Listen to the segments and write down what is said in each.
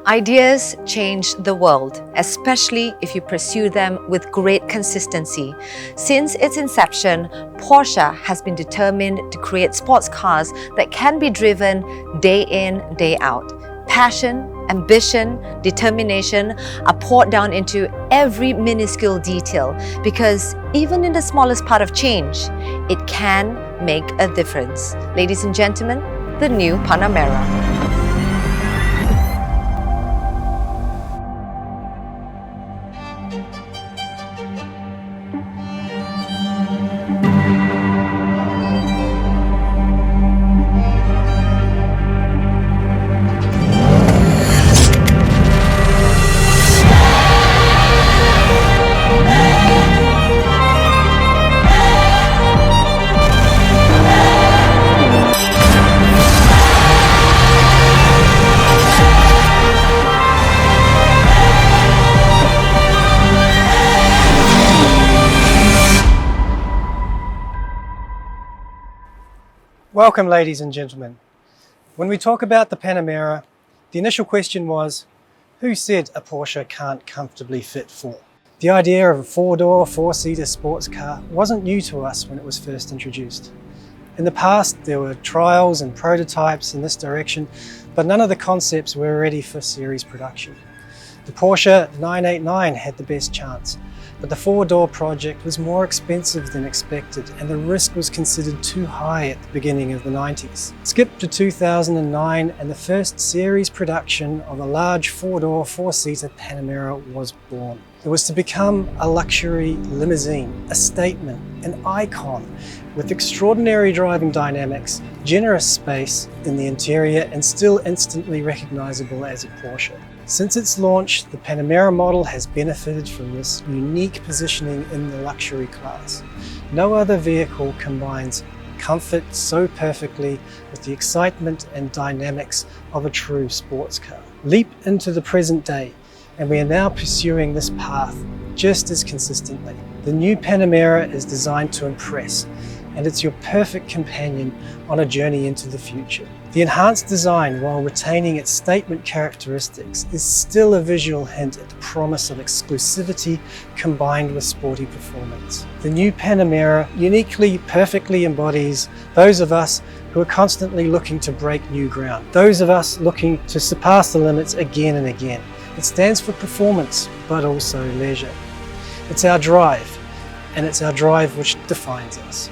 Ideas change the world, especially if you pursue them with great consistency. Since its inception, Porsche has been determined to create sports cars that can be driven day in, day out. Passion, ambition, determination are poured down into every minuscule detail because even in the smallest part of change, it can make a difference. Ladies and gentlemen, the new Panamera. Welcome, ladies and gentlemen. When we talk about the Panamera, the initial question was, who said a Porsche can't comfortably fit four? The idea of a four-door, four-seater sports car wasn't new to us when it was first introduced. In the past, there were trials and prototypes in this direction, but none of the concepts were ready for series production. The Porsche 989 had the best chance, but the four-door project was more expensive than expected and the risk was considered too high at the beginning of the 90s. Skip to 2009 and the first series production of a large four-door, four-seater Panamera was born. It was to become a luxury limousine, a statement, an icon, with extraordinary driving dynamics, generous space in the interior and still instantly recognizable as a Porsche. Since its launch, the Panamera model has benefited from this unique positioning in the luxury class. No other vehicle combines comfort so perfectly with the excitement and dynamics of a true sports car. Leap into the present day, and we are now pursuing this path just as consistently. The new Panamera is designed to impress, and it's your perfect companion on a journey into the future. The enhanced design, while retaining its statement characteristics, is still a visual hint at the promise of exclusivity combined with sporty performance. The new Panamera uniquely, perfectly embodies those of us who are constantly looking to break new ground, those of us looking to surpass the limits again and again. It stands for performance, but also leisure. It's our drive, and it's our drive which defines us.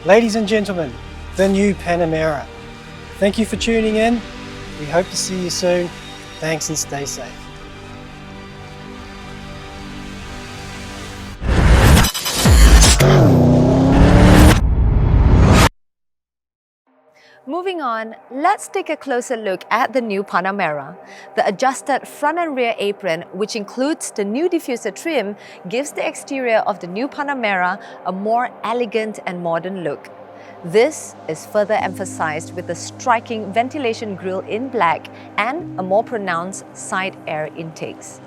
Ladies and gentlemen, the new Panamera. Thank you for tuning in. We hope to see you soon. Thanks and stay safe. Moving on, let's take a closer look at the new Panamera. The adjusted front and rear apron, which includes the new diffuser trim, gives the exterior of the new Panamera a more elegant and modern look. This is further emphasized with the striking ventilation grille in black and a more pronounced side air intakes.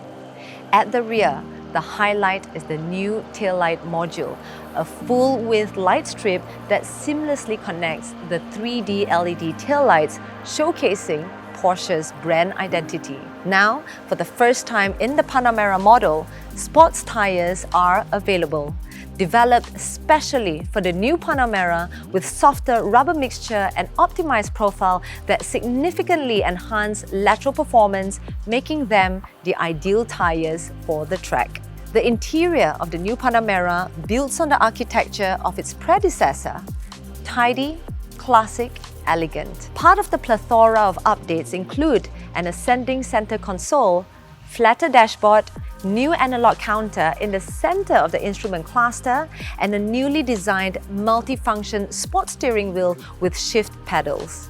At the rear, the highlight is the new taillight module, a full-width light strip that seamlessly connects the 3D LED taillights, showcasing Porsche's brand identity. Now, for the first time in the Panamera model, sports tires are available. Developed specially for the new Panamera with softer rubber mixture and optimized profile that significantly enhance lateral performance, making them the ideal tires for the track. The interior of the new Panamera builds on the architecture of its predecessor. Tidy, classic, elegant. Part of the plethora of updates include an ascending center console, flatter dashboard, new analog counter in the center of the instrument cluster, and a newly designed multifunction sports steering wheel with shift pedals.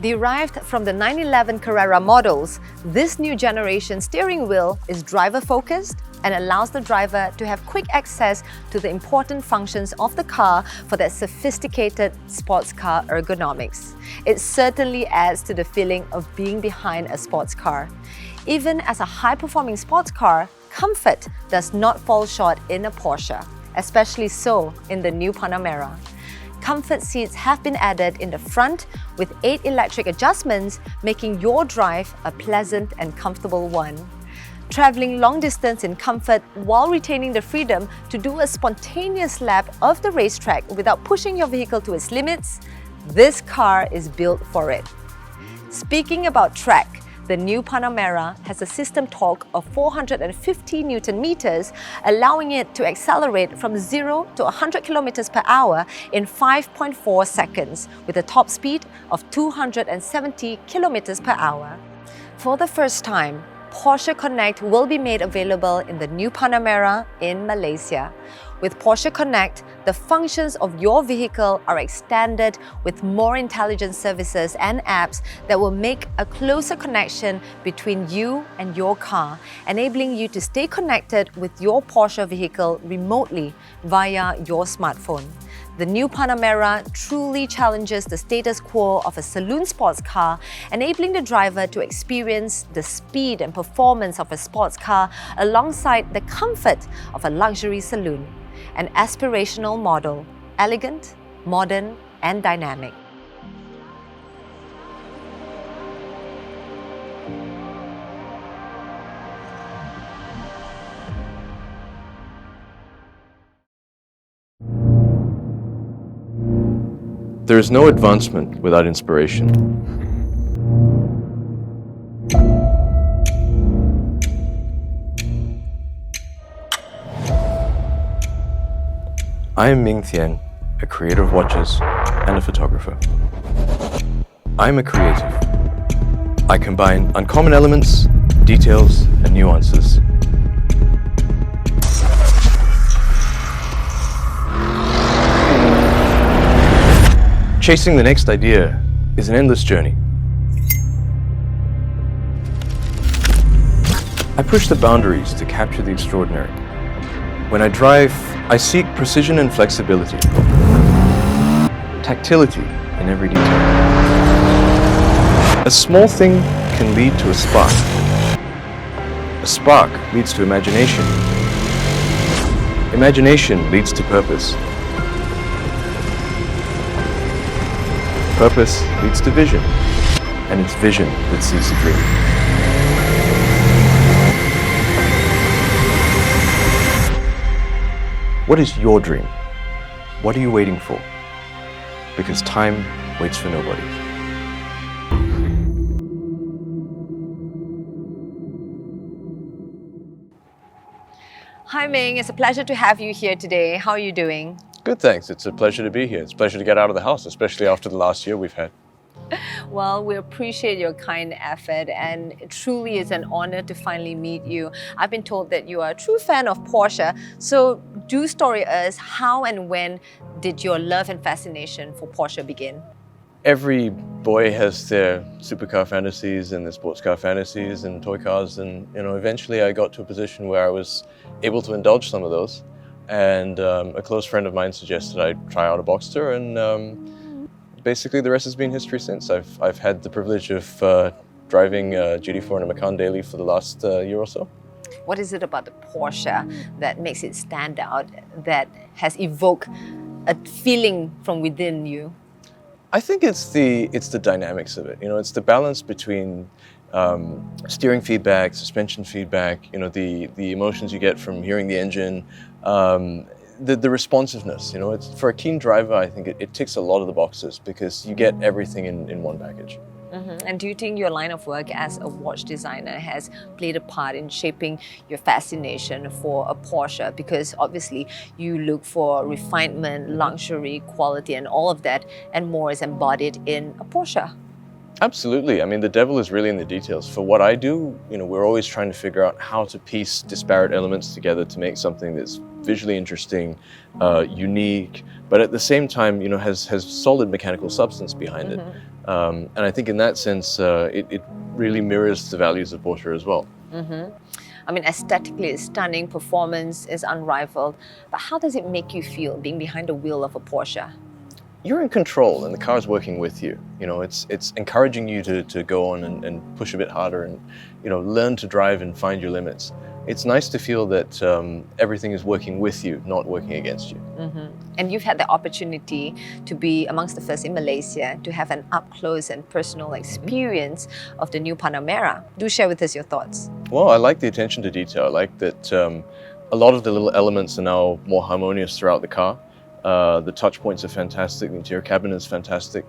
Derived from the 911 Carrera models, this new generation steering wheel is driver-focused and allows the driver to have quick access to the important functions of the car for that sophisticated sports car ergonomics. It certainly adds to the feeling of being behind a sports car. Even as a high-performing sports car, comfort does not fall short in a Porsche, especially so in the new Panamera. Comfort seats have been added in the front with 8 electric adjustments, making your drive a pleasant and comfortable one. Traveling long distance in comfort while retaining the freedom to do a spontaneous lap of the racetrack without pushing your vehicle to its limits, this car is built for it. Speaking about track, the new Panamera has a system torque of 450 Newton meters, allowing it to accelerate from 0 to 100 kilometers per hour in 5.4 seconds with a top speed of 270 kilometers per hour. For the first time, Porsche Connect will be made available in the new Panamera in Malaysia. With Porsche Connect, the functions of your vehicle are extended with more intelligent services and apps that will make a closer connection between you and your car, enabling you to stay connected with your Porsche vehicle remotely via your smartphone. The new Panamera truly challenges the status quo of a saloon sports car, enabling the driver to experience the speed and performance of a sports car alongside the comfort of a luxury saloon. An aspirational model, elegant, modern, and dynamic. There is no advancement without inspiration. I am Ming Thian, a creator of watches and a photographer. I'm a creative. I combine uncommon elements, details, and nuances. Chasing the next idea is an endless journey. I push the boundaries to capture the extraordinary. When I drive, I seek precision and flexibility, tactility in every detail. A small thing can lead to a spark. A spark leads to imagination. Imagination leads to purpose. Purpose leads to vision, and it's vision that sees the dream. What is your dream? What are you waiting for? Because time waits for nobody. Hi Ming, it's a pleasure to have you here today. How are you doing? Good, thanks. It's a pleasure to be here. It's a pleasure to get out of the house, especially after the last year we've had. Well, we appreciate your kind effort, and it truly is an honor to finally meet you. I've been told that you are a true fan of Porsche, so do story us, how and when did your love and fascination for Porsche begin? Every boy has their supercar fantasies and their sports car fantasies and toy cars, and eventually I got to a position where I was able to indulge some of those. And a close friend of mine suggested I try out a Boxster, and basically the rest has been history since. I've had the privilege of driving GT4 and a Macan daily for the last year or so. What is it about the Porsche that makes it stand out, that has evoked a feeling from within you? I think it's the dynamics of it. It's the balance between steering feedback, suspension feedback, the emotions you get from hearing the engine, the responsiveness. It's for a keen driver. I think it ticks a lot of the boxes because you get everything in one package. Mm-hmm. And do you think your line of work as a watch designer has played a part in shaping your fascination for a Porsche? Because obviously you look for refinement, luxury, quality, and all of that, and more is embodied in a Porsche. Absolutely. I mean, the devil is really in the details. For what I do, we're always trying to figure out how to piece disparate elements together to make something that's visually interesting, unique, but at the same time, has solid mechanical substance behind it. And I think in that sense, it really mirrors the values of Porsche as well. I mean, aesthetically, it's stunning, performance is unrivaled, but how does it make you feel being behind the wheel of a Porsche? You're in control and the car's working with you. It's encouraging you to go on and push a bit harder and, learn to drive and find your limits. it's nice to feel that everything is working with you, not working against you. And you've had the opportunity to be amongst the first in Malaysia to have an up-close and personal experience of the new Panamera. Do share with us your thoughts. Well, I like the attention to detail. I like that a lot of the little elements are now more harmonious throughout the car. The touch points are fantastic, the interior cabin is fantastic.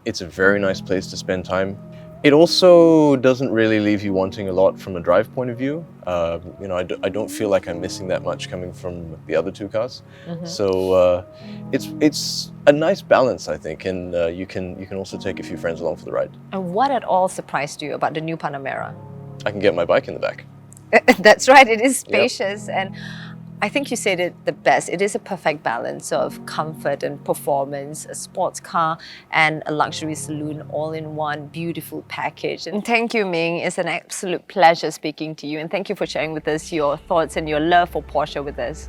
It's a very nice place to spend time. It also doesn't really leave you wanting a lot from a drive point of view. You know, I don't feel like I'm missing that much coming from the other two cars. So it's a nice balance, I think, and you can also take a few friends along for the ride. And what at all surprised you about the new Panamera? I can get my bike in the back. That's right, it is spacious, and I think you said it the best. It is a perfect balance of comfort and performance, a sports car and a luxury saloon all in one beautiful package. And thank you, Ming. It's an absolute pleasure speaking to you, and thank you for sharing with us your thoughts and your love for Porsche with us.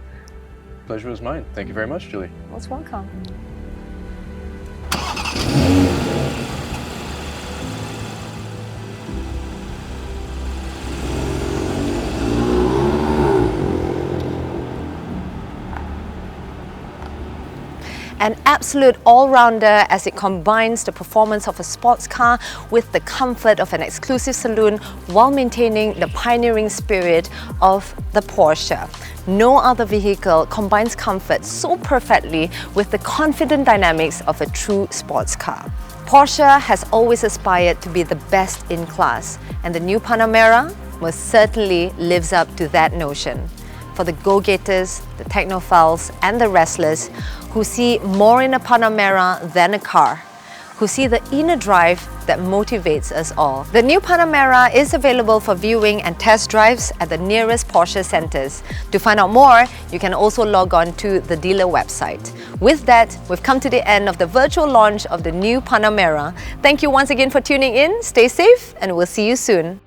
Pleasure was mine. Thank you very much, Julie. Most welcome. An absolute all-rounder as it combines the performance of a sports car with the comfort of an exclusive saloon while maintaining the pioneering spirit of the Porsche. No other vehicle combines comfort so perfectly with the confident dynamics of a true sports car. Porsche has always aspired to be the best in class, and the new Panamera most certainly lives up to that notion. For the go-getters, the technophiles and the restless who see more in a Panamera than a car, who see the inner drive that motivates us all. The new Panamera is available for viewing and test drives at the nearest Porsche centers. To find out more, you can also log on to the dealer website. With that, we've come to the end of the virtual launch of the new Panamera. Thank you once again for tuning in. Stay safe and we'll see you soon.